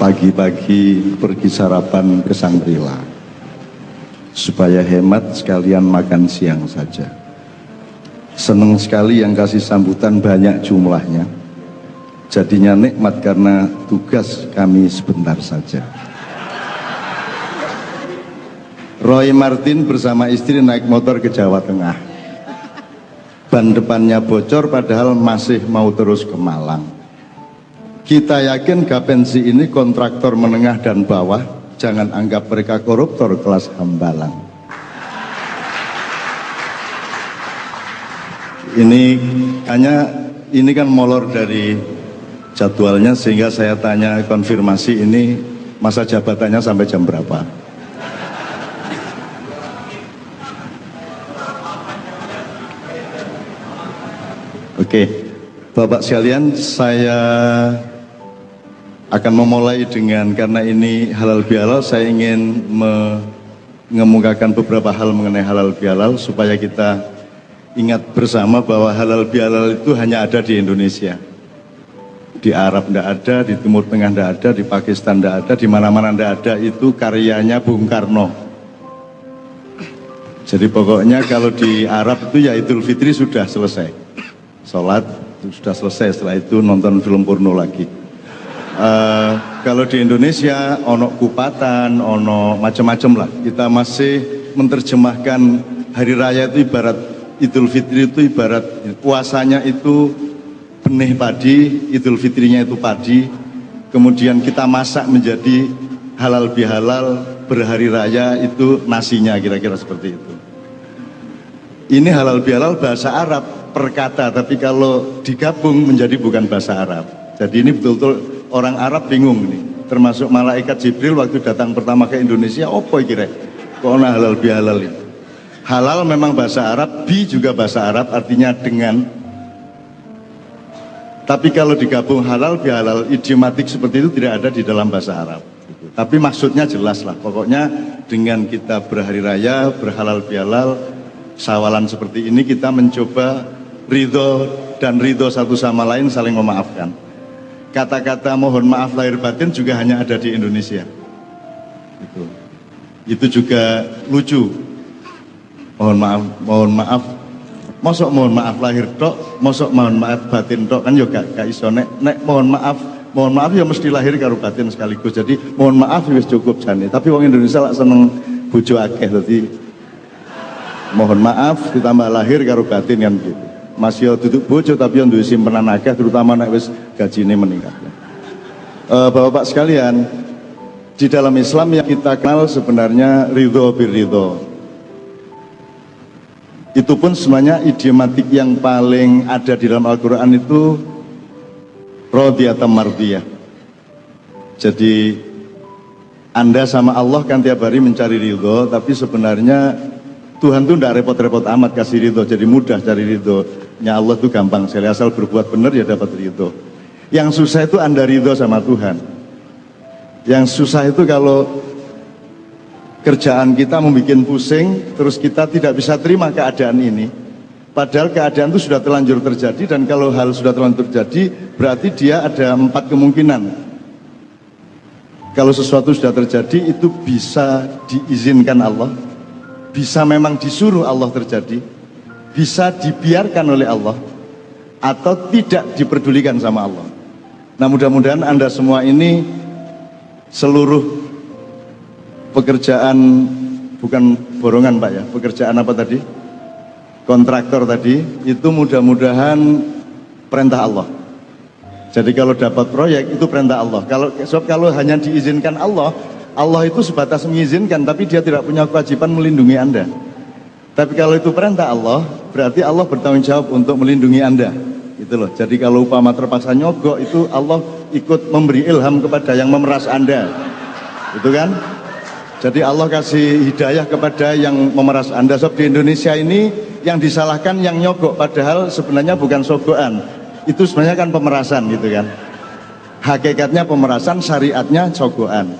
Pagi-pagi pergi sarapan ke Sangrila, supaya hemat sekalian makan siang saja. Seneng sekali yang kasih sambutan banyak jumlahnya. Jadinya nikmat karena tugas kami sebentar saja. Roy Martin bersama istri naik motor ke Jawa Tengah. Ban depannya bocor padahal masih mau terus ke Malang. Kita yakin Gapensi ini kontraktor menengah dan bawah. Jangan anggap mereka koruptor kelas hambalang. Ini kan molor dari jadwalnya, sehingga saya tanya konfirmasi ini masa jabatannya sampai jam berapa. Oke, Bapak sekalian, saya akan memulai dengan, karena ini halal bihalal, saya ingin mengemukakan beberapa hal mengenai halal bihalal supaya kita ingat bersama bahwa halal bihalal itu hanya ada di Indonesia. Di Arab tidak ada, di Timur Tengah tidak ada, di Pakistan tidak ada, di mana-mana tidak ada. Itu karyanya Bung Karno. Jadi pokoknya kalau di Arab itu ya Idul Fitri sudah selesai, sholat sudah selesai, setelah itu nonton film porno lagi. Kalau di Indonesia ono kupatan, ono macam-macam lah. Kita masih menerjemahkan hari raya itu ibarat Idul Fitri itu ibarat puasanya itu benih padi, Idul Fitrinya itu padi. Kemudian kita masak menjadi halal bihalal, berhari raya itu nasinya, kira-kira seperti itu. Ini halal bihalal bahasa Arab per kata, tapi kalau digabung menjadi bukan bahasa Arab. Jadi ini betul-betul orang Arab bingung nih, termasuk malaikat Jibril waktu datang pertama ke Indonesia. Apa kira? Kok ada halal bihalal itu? Halal memang bahasa Arab, bi juga bahasa Arab, artinya dengan. Tapi kalau digabung halal bihalal, idiomatik seperti itu tidak ada di dalam bahasa Arab. Tapi maksudnya jelas lah. Pokoknya dengan kita berhari raya, berhalal bihalal, sawalan seperti ini, kita mencoba ridho dan ridho satu sama lain, saling memaafkan. Kata-kata mohon maaf lahir batin juga hanya ada di Indonesia. Itu juga lucu. Mohon maaf. Mosok mohon maaf lahir tok, mosok mohon maaf batin tok, kan yo gak iso. Nek mohon maaf ya mesti lahir karo batin sekaligus. Jadi mohon maaf wis cukup jane. Tapi wong Indonesia lak seneng bojo akeh, dadi mohon maaf ditambah lahir karo batin kan gitu. Masih duduk bojo tapi yang duwe simpenan akeh, terutama nek wis gajine meningkat. Bapak-bapak sekalian, di dalam Islam yang kita kenal sebenarnya ridho birridho. Itu pun sebenarnya idiomatik yang paling ada di dalam Al-Quran itu radiyatan mardiyah. Jadi Anda sama Allah kan tiap hari mencari ridho, tapi sebenarnya Tuhan tuh tidak repot-repot amat kasih ridho, jadi mudah cari ridhonya Allah tuh gampang sekali, asal berbuat benar ya dapat ridho. Yang susah itu Anda ridho sama Tuhan. Yang susah itu kalau kerjaan kita membuat pusing, terus kita tidak bisa terima keadaan ini. Padahal keadaan itu sudah terlanjur terjadi, dan kalau hal sudah terlanjur terjadi, berarti dia ada 4 kemungkinan. Kalau sesuatu sudah terjadi, itu bisa diizinkan Allah, bisa memang disuruh Allah terjadi, bisa dibiarkan oleh Allah, atau tidak diperdulikan sama Allah. Nah, mudah-mudahan Anda semua ini seluruh pekerjaan, bukan borongan Pak ya, pekerjaan apa tadi? Kontraktor tadi, itu mudah-mudahan perintah Allah. Jadi kalau dapat proyek itu perintah Allah. Kalau hanya diizinkan Allah, Allah itu sebatas mengizinkan, tapi dia tidak punya kewajiban melindungi Anda. Tapi kalau itu perintah Allah, berarti Allah bertanggung jawab untuk melindungi Anda. Itu loh. Jadi kalau upama terpaksa nyogok, itu Allah ikut memberi ilham kepada yang memeras Anda. Itu kan? Jadi Allah kasih hidayah kepada yang memeras Anda. Sebab di Indonesia ini yang disalahkan yang nyogok, padahal sebenarnya bukan sogokan. Itu sebenarnya kan pemerasan gitu kan. Hakikatnya pemerasan, syariatnya sogokan.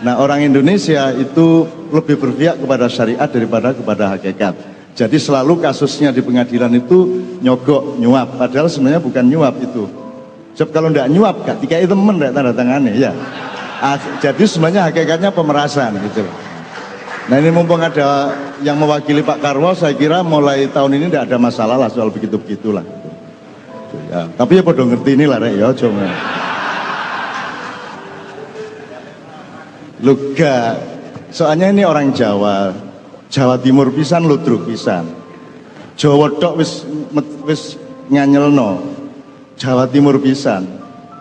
Nah, orang Indonesia itu lebih berpihak kepada syariat daripada kepada hakikat. Jadi selalu kasusnya di pengadilan itu nyogok, nyuap. Padahal sebenarnya bukan nyuap itu. Sebab kalau tidak nyuap, gak dikai temen, gak tanda tangannya ya. Jadi sebenarnya hakikatnya pemerasan gitu loh. Nah ini mumpung ada yang mewakili Pak Karwo, saya kira mulai tahun ini tidak ada masalah lah soal begitu-begitulah. Ya, tapi ya podo ngerti ini lah rek ya, cuma. Luga, soalnya ini orang Jawa, Jawa Timur pisan, ludruk pisan. Jawa tok wis nganyelno, Jawa Timur pisan,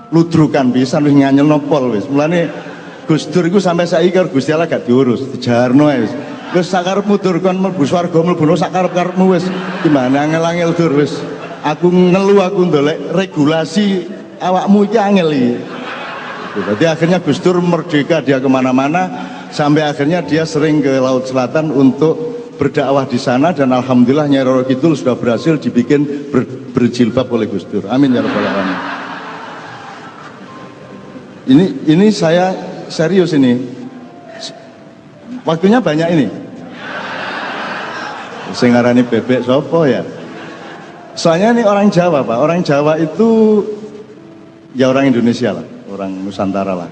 ludrukan pisan wis nganyelno pol wis. Mulane Gus Dur iku sampai saiki karo Gusti Allah gak diurus, dijarno ae wis. Wis sakarepmu dur kon mlebu swarga mlebu sakarep-karepmu wis. Gimana angel-angel dur wis. Aku ngelu aku ndolek regulasi awakmu iki angel iki. Jadi akhirnya Gus Dur merdeka, dia kemana-mana sampai akhirnya dia sering ke Laut Selatan untuk berdakwah di sana dan alhamdulillah Nyai Roro Kidul sudah berhasil dibikin berjilbab oleh Gus Dur. Amin ya rabbal alamin. Ini saya serius ini. Waktunya banyak ini. Sing ngarani bebek sopo ya? Soalnya ini orang Jawa, Pak. Orang Jawa itu ya orang Indonesia lah, orang Nusantara lah.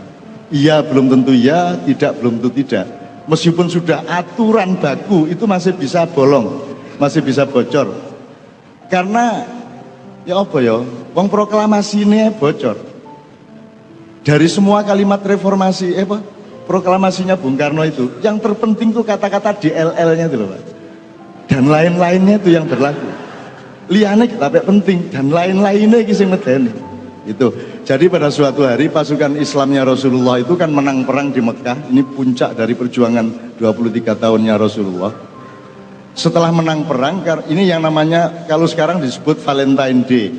Iya belum tentu iya, tidak belum tentu tidak. Meskipun sudah aturan baku itu masih bisa bolong, masih bisa bocor. Karena ya apa ya? Wong proklamasi ini bocor. Dari semua kalimat reformasi, proklamasinya Bung Karno itu, yang terpenting tuh kata-kata DLL-nya itu loh Pak. Dan lain-lainnya itu yang berlaku. Liane kita penting dan lain-lainnya kisah medeni. Itu. Jadi pada suatu hari pasukan Islamnya Rasulullah itu kan menang perang di Mekah. Ini puncak dari perjuangan 23 tahunnya Rasulullah. Setelah menang perang, ini yang namanya kalau sekarang disebut Valentine Day.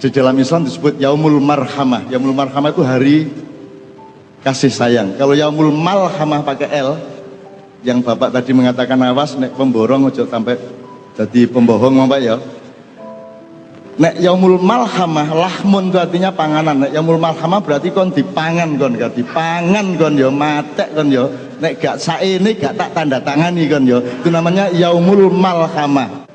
Di dalam Islam disebut Yaumul Marhamah. Yaumul Marhamah itu hari kasih sayang. Kalau Yaumul Malhamah pakai L, yang Bapak tadi mengatakan awas nek pemborong ojo sampai jadi pembohong Bapak ya. Nek Yaumul Malhamah, lahmun itu artinya panganan. Nek Yaumul Malhamah berarti kon dipangan kon, gak dipangan kon ya, matek kon ya. Nek gak saene gak tak tanda tangani kon ya. Itu namanya Yaumul Malhamah.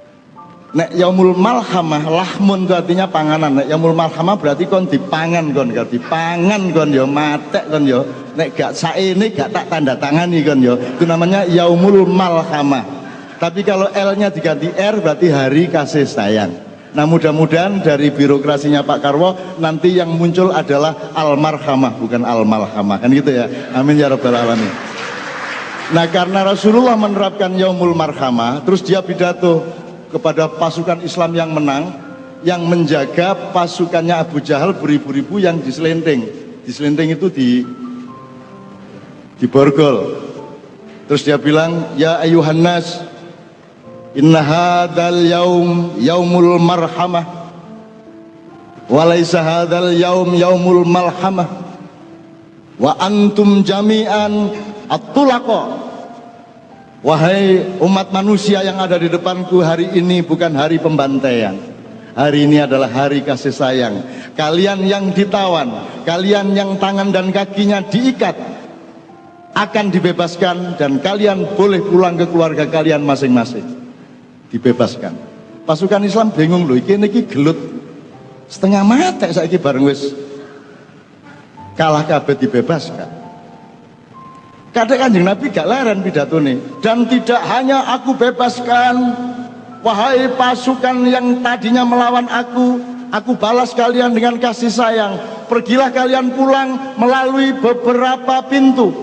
Nek Yaumul Malhamah, lahmun itu artinya panganan. Nek Yaumul Malhamah berarti kon dipangan kon, gak dipangan kon ya, matek kon ya. Nek gak saene gak tak tanda tangani kon ya. Itu namanya Yaumul Malhamah. Tapi kalau L-nya diganti R berarti hari kasih sayang. Nah mudah-mudahan dari birokrasinya Pak Karwo nanti yang muncul adalah Al-Marhamah bukan Al-Malhamah, kan gitu ya. Amin ya rabbal alamin. Nah karena Rasulullah menerapkan Yaumul Marhamah, terus dia pidato kepada pasukan Islam yang menang, yang menjaga pasukannya Abu Jahal beribu-ribu yang diselenteng. Diselenteng itu di borgol. Terus dia bilang, ya ayuhan nas, inna hadal yaum yaumul marhamah walaysa hadal yaum yaumul malhamah wa antum jami'an at-tulaqa. Wahai umat manusia yang ada di depanku, hari ini bukan hari pembantaian. Hari ini adalah hari kasih sayang. Kalian yang ditawan, kalian yang tangan dan kakinya diikat akan dibebaskan dan kalian boleh pulang ke keluarga kalian masing-masing. Dibebaskan. Pasukan Islam bingung loh, iki gelut setengah mati saiki bareng wis kalah kabeh dibebaskan. Kadang Kanjeng Nabi gak leren pidatone, dan tidak hanya aku bebaskan, wahai pasukan yang tadinya melawan aku balas kalian dengan kasih sayang. Pergilah kalian pulang melalui beberapa pintu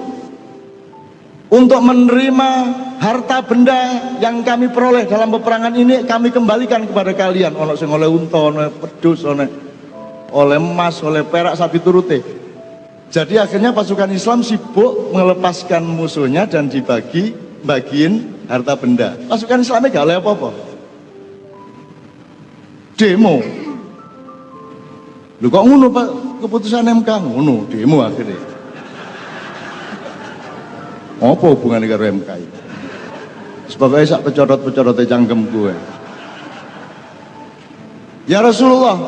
untuk menerima harta benda yang kami peroleh dalam peperangan ini, kami kembalikan kepada kalian. Ono sing oleh unta, oleh pedus, oleh emas, oleh perak, sapi turute. Jadi akhirnya pasukan Islam sibuk melepaskan musuhnya dan bagiin harta benda. Pasukan Islamnya gak oleh apa-apa. Demo. Lu kok ngono Pak, keputusan MK ngono, demo akhirnya. Apa hubungannya dengan MK itu? Sebagai sak pecorot-pecorotnya cangkem gue. Ya Rasulullah,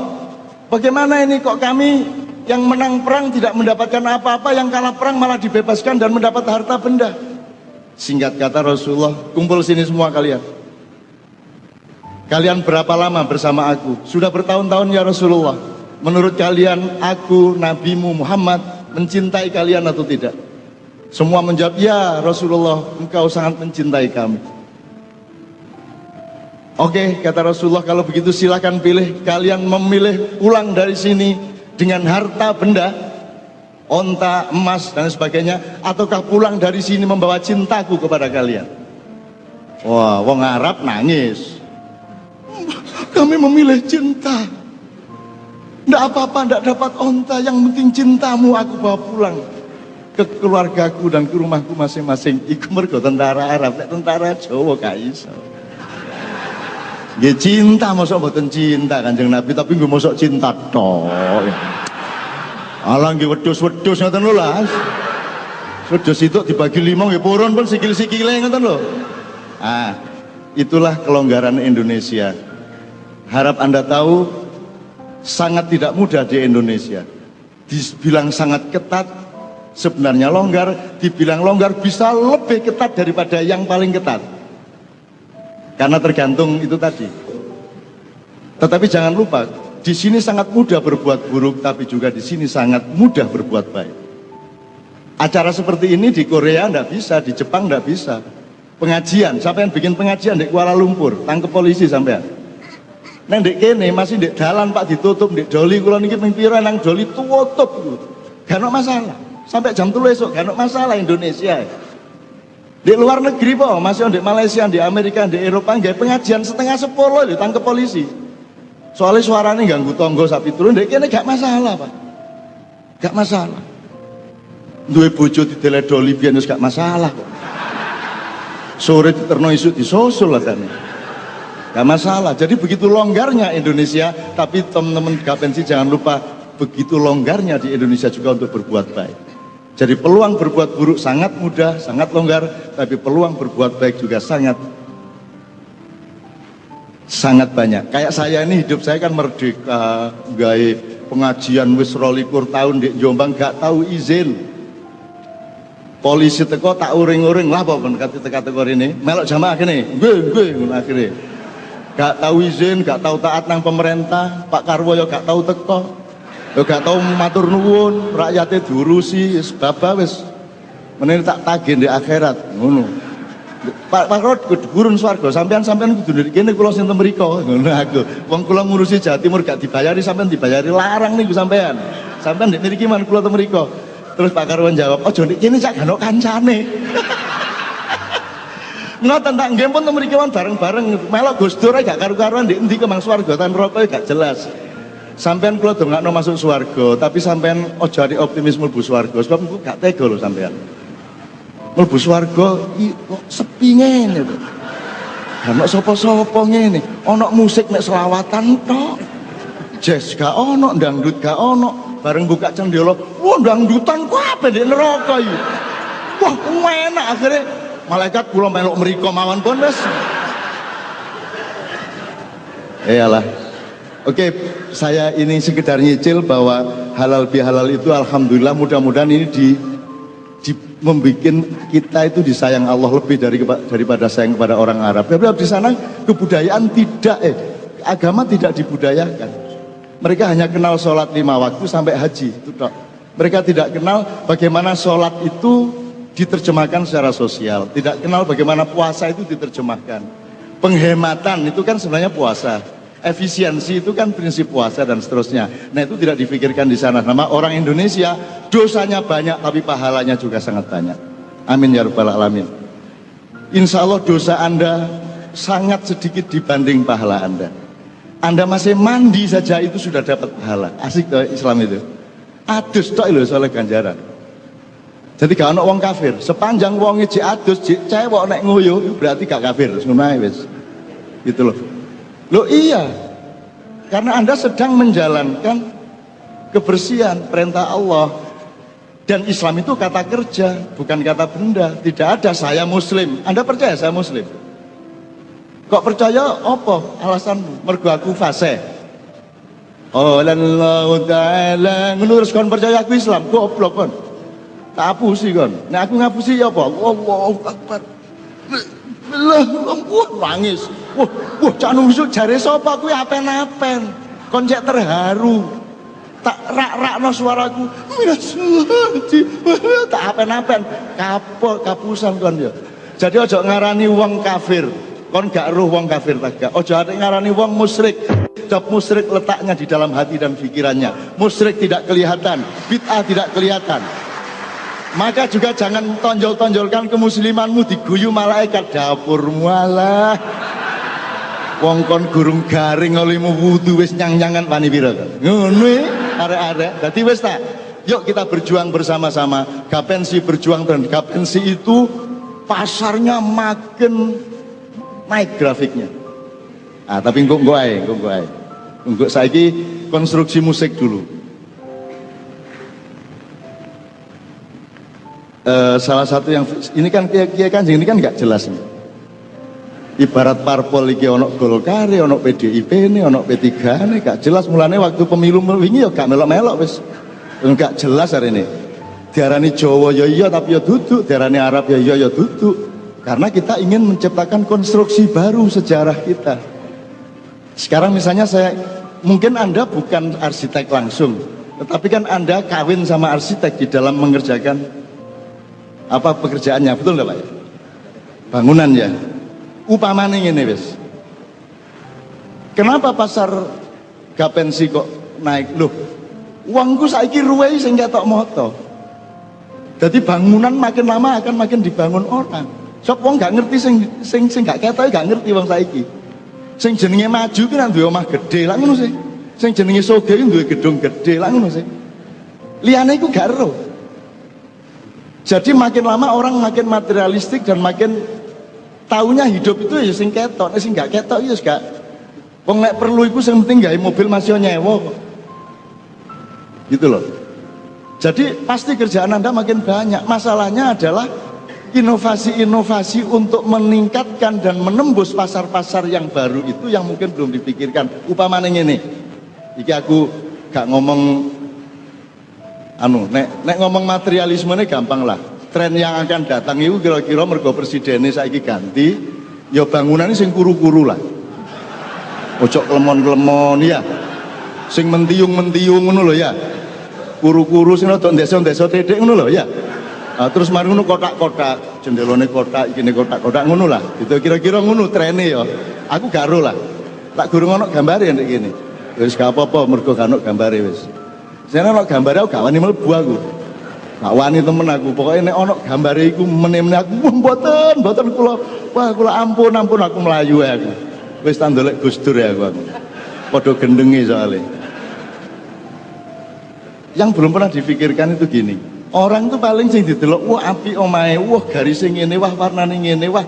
bagaimana ini kok kami yang menang perang tidak mendapatkan apa-apa, yang kalah perang malah dibebaskan dan mendapat harta benda? Singkat kata Rasulullah, kumpul sini semua kalian. Kalian berapa lama bersama aku? Sudah bertahun-tahun ya Rasulullah. Menurut kalian aku, Nabimu Muhammad, mencintai kalian atau tidak? Semua menjawab, ya Rasulullah, engkau sangat mencintai kami. Oke, kata Rasulullah, kalau begitu silakan pilih. Kalian memilih pulang dari sini dengan harta benda, onta, emas, dan sebagainya, ataukah pulang dari sini membawa cintaku kepada kalian? Wah, wong Arab nangis. Kami memilih cinta. Tidak apa-apa, tidak dapat onta, yang penting cintamu aku bawa pulang ke keluargaku dan ke rumahku masing-masing. Iku mergo tentara Arab, tentara Jawa gak iso. Nggih cinta mosok mboten cinta Kanjeng Nabi, tapi nggih mosok cinta tok. Alah nggih wedhus-wedhus ngoten lho Las. Wedhus itu dibagi 5 nggih purun pun sikil-sikile ngoten lho. Ah, itulah kelonggaran Indonesia. Harap Anda tahu sangat tidak mudah di Indonesia. Dibilang sangat ketat, sebenarnya longgar. Dibilang longgar bisa lebih ketat daripada yang paling ketat. Karena tergantung itu tadi. Tetapi jangan lupa, di sini sangat mudah berbuat buruk, tapi juga di sini sangat mudah berbuat baik. Acara seperti ini di Korea enggak bisa, di Jepang enggak bisa. Pengajian, sampean bikin pengajian di Kuala Lumpur, tangkep polisi sampean. Neng dek kene masih dek dalan Pak ditutup, dek doli kula niki ping pira nang doli tutup. Gak ono masalah. Sampai jam 3 esuk gak ono masalah Indonesia. Di luar negeri po, masih di Malaysia, di Amerika, di Eropa, nggak pengajian 9:30 ditangkap polisi. Soalnya suaranya ganggu tonggo sapi turun, dek kene gak masalah Pak, gak masalah. Duwe bojo diteledoli biyen wis gak masalah kok. Sore diterno isuk disusul lah kan. Gak masalah. Jadi begitu longgarnya Indonesia, tapi teman-teman Gapensi jangan lupa begitu longgarnya di Indonesia juga untuk berbuat baik. Jadi peluang berbuat buruk sangat mudah, sangat longgar, tapi peluang berbuat baik juga sangat banyak. Kayak saya ini, hidup saya kan merdeka, gawe pengajian wis 22 tahun di Jombang, gak tahu izin. Polisi teko tak uring-uring lah apa teka-teka ini, melok jamaah kene, gue akhirnya. Gak tahu izin, gak tahu taat nang pemerintah, Pak Karwo ya gak tahu teko. Yo gak tau matur nuwun, rakyatnya diurusi, wis baba wis. Menene tak tagih di akhirat, ngono. Pak Karwo gurun swarga, sampean kudu ndek kene kula sing mriko, ngono aku. Wong kula ngurusi Jawa Timur gak dibayari, sampean dibayari larang niku sampean. Sampean ndek mriki man kula mriko. Terus Pak Karwo jawab, "Ojo ndek kene cak gak ono kancane." Ngoten tak nggih pun mriki bareng-bareng melok Gus Dur gak karu-karuan ndek endi kemang swarga tan neraka gak jelas. Sampean kula dongakno masuk swarga, tapi sampean ojo ati optimis mlebu swarga sebab engko gak tega lho sampean. Mlebu swarga kok sepi ngene to. Gak ono sapa-sapa ngene, ono musik mek selawatan tok. Jazz gak ono, dangdut gak ono, bareng buka cendela, wah dangdutan ku apa ndek neraka iki. Wah, enak akhirnya malaikat kula melok mriko mawon pun wis. Iyalah. Oke, saya ini sekedar nyicil bahwa halal bihalal itu alhamdulillah mudah-mudahan ini membuat kita itu disayang Allah lebih daripada sayang kepada orang Arab. Sebab di sana kebudayaan agama tidak dibudayakan. Mereka hanya kenal sholat 5 waktu sampai haji itu tok. Mereka tidak kenal bagaimana sholat itu diterjemahkan secara sosial, tidak kenal bagaimana puasa itu diterjemahkan. Penghematan itu kan sebenarnya puasa. Efisiensi itu kan prinsip puasa dan seterusnya. Nah itu tidak difikirkan di sana. Nama orang Indonesia dosanya banyak tapi pahalanya juga sangat banyak. Amin ya rabbal alamin. Insya Allah dosa Anda sangat sedikit dibanding pahala Anda. Anda masih mandi saja itu sudah dapat pahala. Asik tuh Islam itu. Adus tok lho soal ganjaran. Jadi gak ono wong kafir. Sepanjang wong jek adus, jek cewek nek nguyuh berarti gak kafir. Ngono ae wis. Gitu loh. Loh iya, karena Anda sedang menjalankan kebersihan perintah Allah. Dan Islam itu kata kerja, bukan kata benda. Tidak ada saya muslim. Anda percaya saya muslim? Kok percaya apa alasanmu? Mergo aku fase. Oh Allah Ta'ala menurut kon percaya aku Islam, goblok kon. Tak hapusi kon. Nek aku ngapusi ya apa? Allahu Akbar. Nangis. Wah, cak nusuk jare sapa kuwi apen-apen. Kon cek terharu. tak rak-rakno suaraku. Tak apen-apen, kapok kapusan kon ya. Jadi ojo ngarani wong kafir. Kon gak roh wong kafir tak gak. Ojo ate ngarani wong musyrik. Sebab musyrik letaknya di dalam hati dan pikirannya. Musyrik tidak kelihatan, bid'ah tidak kelihatan. Maka juga jangan tonjol-tonjolkan kemuslimanmu diguyu malaikat dapurmu alah. Wong kon gurung garing olehmu wudu wis nyang-nyangan wani pira to. Ngono arek-arek. Dadi wis tak. Yuk kita berjuang bersama-sama. Gapensi berjuang dan Gapensi itu pasarnya makin naik grafiknya. Ah tapi engko ae. Engko saiki konstruksi musik dulu. Salah satu yang ini kan Kiai Kanjeng ini kan nggak jelas nih. Ibarat parpol iki ono Golkar, ono PDIP ini, ono P3 ini gak jelas. Mulane waktu pemilu wingi ya gak melok-melok wis. Enggak jelas hari ini. Diarani Jawa ya iya tapi ya duduk, diarani Arab ya iya ya duduk. Karena kita ingin menciptakan konstruksi baru sejarah kita. Sekarang misalnya mungkin Anda bukan arsitek langsung, tetapi kan Anda kawin sama arsitek di dalam mengerjakan apa pekerjaannya, betul enggak Pak? Bangunan ya. Upamane ngene wis. Kenapa pasar Gapensi kok naik? Loh, uangku saiki ruwei sing ketok moto. Jadi bangunan makin lama akan makin dibangun orang. Sop wong gak ngerti sing gak ketok gak ngerti wong saiki. Sing jenenge maju ki nang duwe omah gedhe, lak ngono sih. Sing jenenge sugih ki duwe gedung gedhe, lak ngono sih. Liyane iku gak ero. Jadi makin lama orang makin materialistik dan makin taunya hidup itu ya sing ketok, sing gak ketok ya gak. Wong nek perlu iku sing penting gawe mobil masih nyewa kok. Gitu loh. Jadi pasti kerjaan Anda makin banyak. Masalahnya adalah inovasi-inovasi untuk meningkatkan dan menembus pasar-pasar yang baru itu yang mungkin belum dipikirkan. Upamane ngene. Iki aku gak ngomong nek ngomong materialisme ini gampang lah. Tren yang akan datang itu kira-kira mergo presidennya saiki ganti, ya bangunannya sing kuru-kuru lah. Ojo klemon-klemon ya. Sing mentiung-mentiung ngono lho ya. Kuru-kuru sing rada ndesa-ndesa titik ngono lho ya. Nah, terus mari ngono kotak-kotak, jendelane kotak, ikine kotak-kotak ngono lah. Gitu kira-kira ngono trene ya. Aku gak ero lah. Tak gurung ono gambare ndek kene. Wis gak apa-apa mergo gak ono gambare wis. Sene ono gambare aku gak wani mlebu aku. Gak wani temen aku. Pokoke nek ono gambare iku meneh-meneh aku mboten kula ampun aku melayu ya aku. Wis tak ndolek Gus Dur ya aku. Padha gendenge soalnya. Yang belum pernah dipikirkan itu gini. Orang tuh paling sing didelok wah apik omahe, wah garis ngene, wah warnane ngene, wah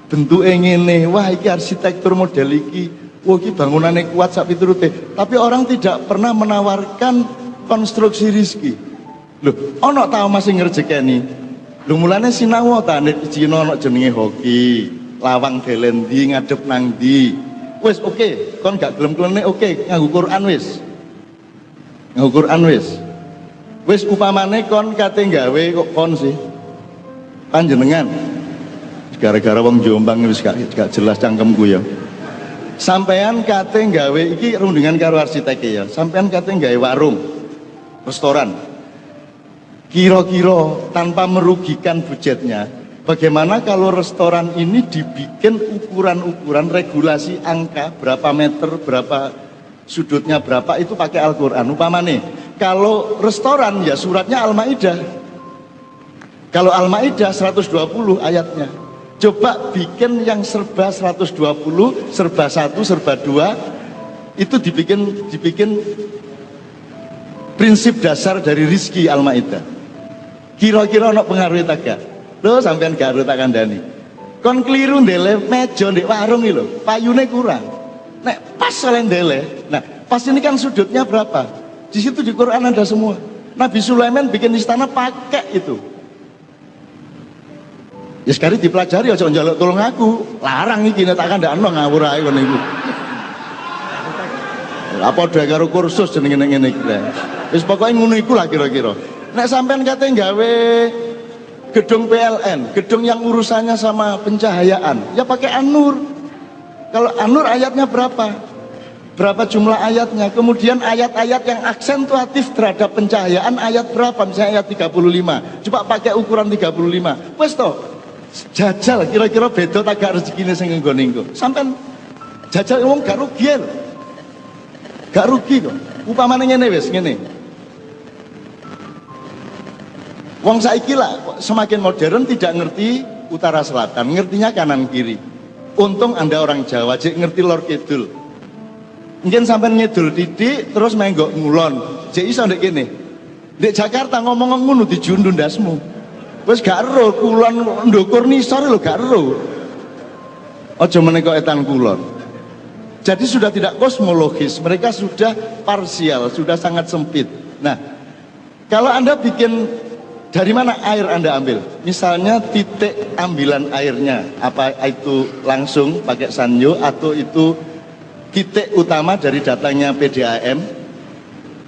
bentuke ngene, wah iki arsitektur model iki, wah iki bangunane kuat sak piturute. Tapi orang tidak pernah menawarkan konstruksi rizki. Loh, ono tau masih ngerjekeni. Lho mulane sinau ta nek Cina ono jenenge hoki, lawang delen ndi ngadep nang ndi. Wis oke, kon gak gelem-gelene oke, nganggo Quran wis. Nganggo Quran wis. Wis upamane kon kate gawe kok kon sih. Panjenengan gara-gara wong Jombang wis gak jelas cangkemku ya. Sampean kate gawe iki rundingan karo arsitek ya. Sampean kate gawe warung, restoran. Kira-kira tanpa merugikan budgetnya, bagaimana kalau restoran ini dibikin ukuran-ukuran regulasi angka berapa meter, berapa sudutnya berapa itu pakai Al-Quran. Upamane kalau restoran ya suratnya Al-Maidah. Kalau Al-Maidah 120 ayatnya. Coba bikin yang serba 120, serba 1, serba 2 itu dibikin prinsip dasar dari rizki Al-Maidah. Kira-kira ono pengaruh tak gak? Lho sampean gak tak kandhani. Kon kliru ndele meja ndek warung iki lho, payune kurang. Nek pas oleh ndele. Nah, pas ini kan sudutnya berapa? Di situ di Quran ada semua. Nabi Sulaiman bikin istana pakai itu. Ya sekali dipelajari aja njaluk tolong aku. Larang iki nek tak kandhakno ngawur ae ngono iku. Apa dhewe karo kursus jenenge ngene iki. Wis pokoke ngono iku lah kira-kira. Nek sampean kate gawe gedung PLN, gedung yang urusannya sama pencahayaan, ya pakai An-Nur. Kalau An-Nur ayatnya berapa? Berapa jumlah ayatnya? Kemudian ayat-ayat yang aksentuatif terhadap pencahayaan ayat berapa? Misalnya ayat 35. Coba pakai ukuran 35. Wes toh, jajal kira-kira beda tak gak rezekine sing nggon engko. Sampean jajal wong gak rugi lho. Gak rugi kok. Upamane ngene wis, ngene. Wong saiki lah semakin modern tidak ngerti utara selatan, ngertinya kanan kiri. Untung Anda orang Jawa, jek ngerti lor kidul. Mungkin sampai ngidul titik terus menggok ngulon. Jek iso ndek kene. Ndek Jakarta ngomong ngono dijundu ndasmu. Wis gak ero kulon ndukur nisor lho gak ero. Aja meneh kok etan kulon. Jadi sudah tidak kosmologis, mereka sudah parsial, sudah sangat sempit. Nah, kalau Anda bikin dari mana air Anda ambil? Misalnya titik ambilan airnya, apa itu langsung pakai sanyo atau itu titik utama dari datangnya PDAM?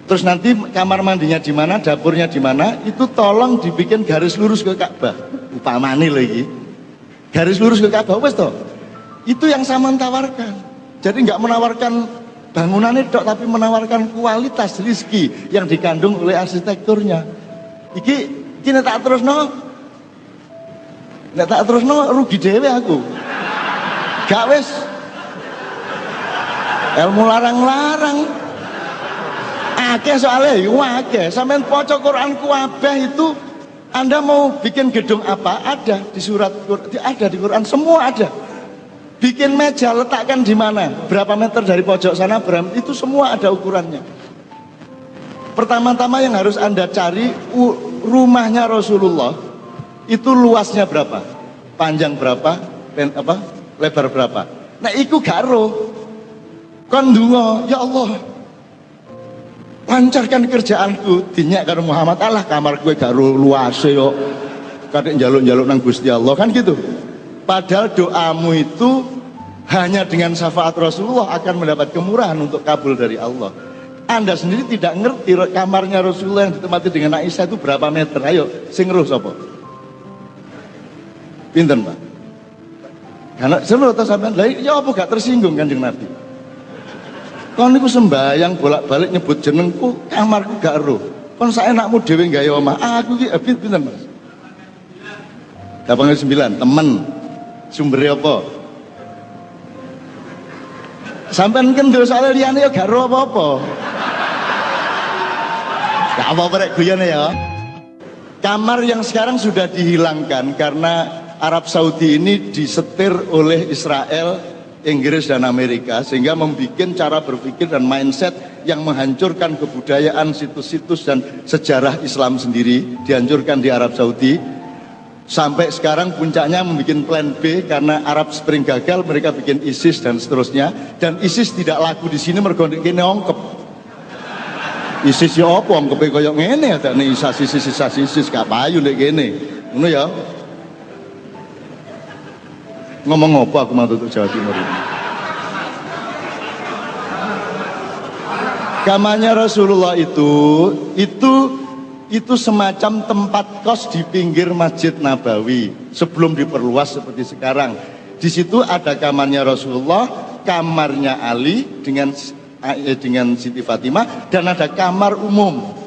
Terus nanti kamar mandinya di mana, dapurnya di mana? Itu tolong dibikin garis lurus ke Ka'bah. Upamane lagi. Garis lurus ke Ka'bah wes toh. Itu yang saya tawarkan. Jadi nggak menawarkan bangunannya dok, tapi menawarkan kualitas rezeki yang dikandung oleh arsitekturnya. Iki nek tak terusno rugi dhewe aku. Gak wis. Ilmu larang-larang. Akeh soalnya, akeh. Sampeyan maca Quran kabeh itu Anda mau bikin gedung apa? Ada di surat ada di Quran, semua ada. Bikin meja letakkan di mana? Berapa meter dari pojok sana? Itu semua ada ukurannya. Pertama-tama yang harus Anda cari rumahnya Rasulullah itu luasnya berapa? Panjang berapa? Lebar berapa? Nah, iku garo. Kon ndonga, ya Allah. Lancarkan kerjaanku, dinyak karo Muhammad. Allah kamar gue garo luase yo. Kadek njaluk-njaluk nang Gusti Allah kan gitu. Padahal doamu itu hanya dengan syafaat Rasulullah akan mendapat kemurahan untuk kabul dari Allah. Anda sendiri tidak ngerti kamarnya Rasulullah yang ditempati dengan Aisyah itu berapa meter. Ayo, sing ngeruh sapa? Pinten, Pak? Karena seluruh tas sampean, lah ya apa gak tersinggung Kanjeng Nabi? Kon niku sembayang bolak-balik nyebut jenengku, kamarku gak eruh. Kon saenakmu dhewe gawe omah. Aku iki pinten, Mas? 89, temen. Sumbernya apa? Sampai kendel soal liane ya gak ero apa-apa. Gak apa-apa rek guyone ya. Kamar yang sekarang sudah dihilangkan karena Arab Saudi ini disetir oleh Israel, Inggris dan Amerika, sehingga membuat cara berpikir dan mindset yang menghancurkan kebudayaan, situs-situs dan sejarah Islam sendiri dihancurkan di Arab Saudi. Sampai sekarang puncaknya membuat plan B karena Arab Spring gagal, mereka bikin ISIS dan seterusnya. Dan ISIS tidak laku di sini mergo kene ongkep. ISIS ya apa ongkepe koyo ngene ada nih ISIS gak payu nek kene. Ngono ya. Ngomong apa aku mau tutup Jawa Timur ini. Kamarnya Rasulullah itu semacam tempat kos di pinggir Masjid Nabawi sebelum diperluas seperti sekarang. Di situ ada kamarnya Rasulullah, kamarnya Ali dengan Siti Fatimah, dan ada kamar umum.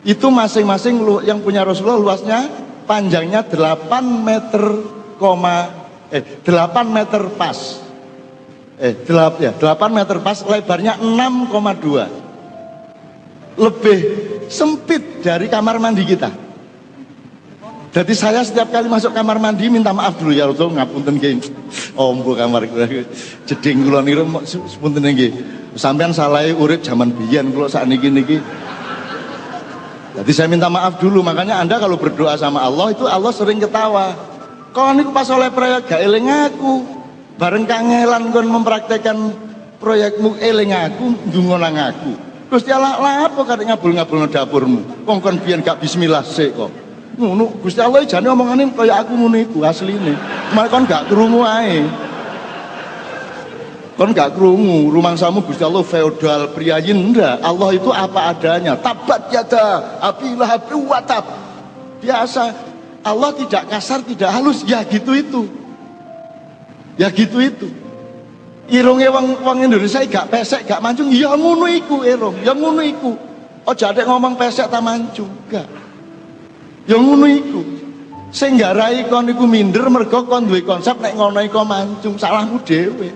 Itu masing-masing yang punya Rasulullah luasnya panjangnya 8 meter pas. 8 meter pas, lebarnya 6,2. Lebih sempit dari kamar mandi kita. Jadi saya setiap kali masuk kamar mandi minta maaf dulu ya Rasul, ngapunten nggih. Ombo kamar jeding kula niku sepunten nggih. Sampeyan salahe urip zaman biyen kula sakniki niki. Jadi saya minta maaf dulu, makanya Anda kalau berdoa sama Allah itu Allah sering ketawa. Kau niku pas oleh proyek gak eling aku. Bareng kangelan kon mempraktekkan proyekmu eling aku, ndonga nang aku. Gusti Allah lah apa kadek ngabul-ngabulno dapurmu. Kongkon biyen gak bismillah sik kok. Ngono Gusti Allah jane omongane kaya aku ngono iku asline. Malah kon gak krungu ae. Kon gak krungu, rumangsamu Gusti Allah feodal priayin ndak. Allah itu apa adanya. Tabat yada abilah wa tab. Biasa. Allah tidak kasar, tidak halus. Ya gitu itu. Ya gitu itu. Irunge wong Indonesia gak pesek, gak mancung, ya ngono iku irung, ya ngono iku. Aja adek ngomong pesek ta mancung, gak. Ya ngono iku. Sing nggarai kon iku minder mergo kon duwe konsep nek ngono iku mancung, salahmu dhewe.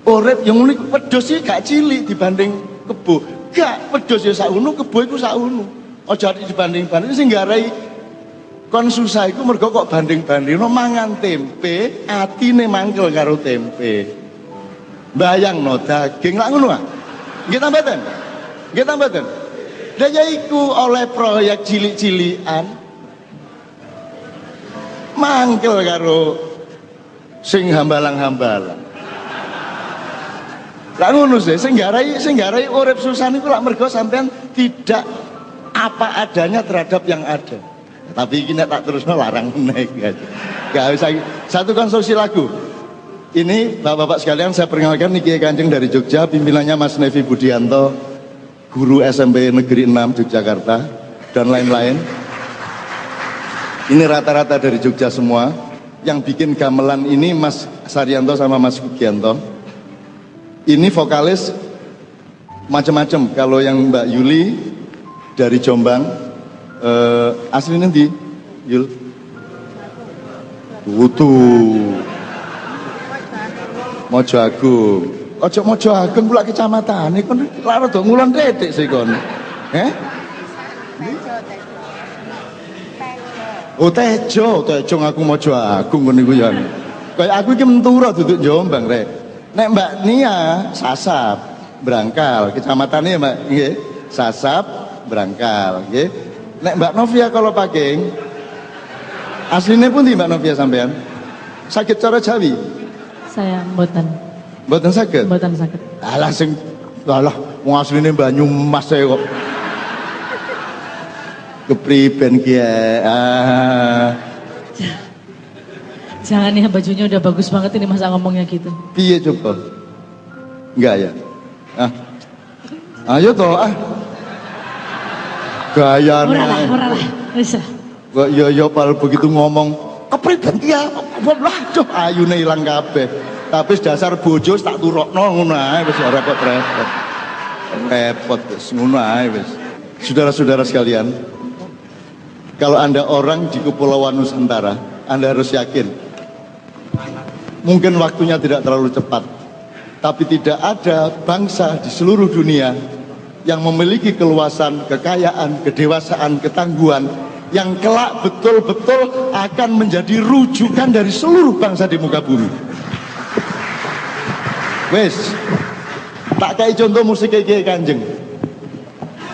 Urip yang ngono iku wedhus iki gak cilik dibanding kebo. Gak, wedhus ya sakmono, kebo iku sakmono. Aja dibanding-banding sing nggarai kon susah iku mergo kok banding-bandingno mangan tempe, atine mangkel karo tempe. Bayangno daging lak ngono ah. Nggih ta mboten? Nggih ta mboten? Lah ya iku oleh proyek cilik-cilikan mangkel karo sing hambalang-hambalang. Lah ngono sih, sing nggarai urip susah niku lak mergo sampean tidak apa adanya terhadap yang ada. Tapi ini tak terusno larang meneh. Gak usah. Satu konstruksi lagu. Ini bapak-bapak sekalian saya perkenalkan niki Kanjeng dari Jogja, pimpinannya Mas Nevi Budianto, guru SMP Negeri 6 Yogyakarta dan lain-lain. Ini rata-rata dari Jogja semua. Yang bikin gamelan ini Mas Saryanto sama Mas Kugianto. Ini vokalis macam-macam. Kalau yang Mbak Yuli dari Jombang, asli nanti Yul tuh Mojo Agung. Ojo Mojo Agung pula kecamatan ini kon lara do ngulon detik sih kon. Oh Tejo ngaku Mojo Agung kon niku ya. Kayak aku iki Mentura duduk Jombang rek. Nek Mbak Nia Sasap Brangkal, kecamatannya Mbak nggih. Sasap Brangkal nggih. Nek Mbak Novia kalau pakai aslinya pun di Mbak Novia sampean sakit cara Jawi? Saya mboten sakit. Mboten sakit. Alah sing alah wong asline Banyumas saya kok. Kepriben ki Jangan ya, bajunya udah bagus banget ini masa ngomongnya gitu. Piye coba? Enggak ya? Ayo toh gaya ora bisa. Kok ya pal begitu ngomong kepriben ya waduh ayune ilang kabeh. Tapi dasar bojo tak turokno ngono ae wis ora kok repot. Repot wis ngono ae wis. Saudara-saudara sekalian, kalau Anda orang di Kepulauan Nusantara, Anda harus yakin mungkin waktunya tidak terlalu cepat, tapi tidak ada bangsa di seluruh dunia yang memiliki keluasan, kekayaan, kedewasaan, ketangguhan yang kelak betul-betul akan menjadi rujukan dari seluruh bangsa di muka bumi. Wes, tak kayak contoh musik kayak Kanjeng.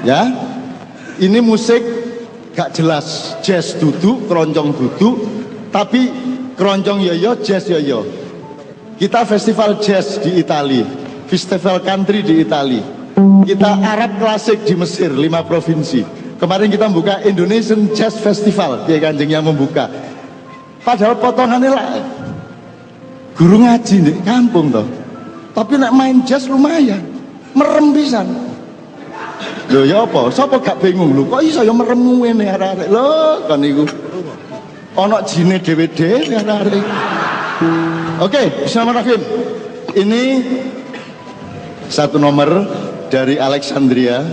Ya, ini musik gak jelas, jazz duduk, keroncong duduk, tapi keroncong yoyo, jazz yoyo. Kita festival jazz di Italia, festival country di Italia. Kita Arab klasik di Mesir, 5 provinsi. Kemarin kita membuka Indonesian Jazz Festival, Kiai Kanjeng yang membuka. Padahal potongannya lah guru ngaji di kampung toh. Tapi nak main jazz lumayan, merem pisan. Lho ya apa? Sapa gak bingung lho, kok iso ya merem ngene arek-arek. Lho kan niku. Ana jine dhewe-dhewe arek-arek. Oke, bismillahirrahmanirrahim. Ini satu nomor dari Alexandria.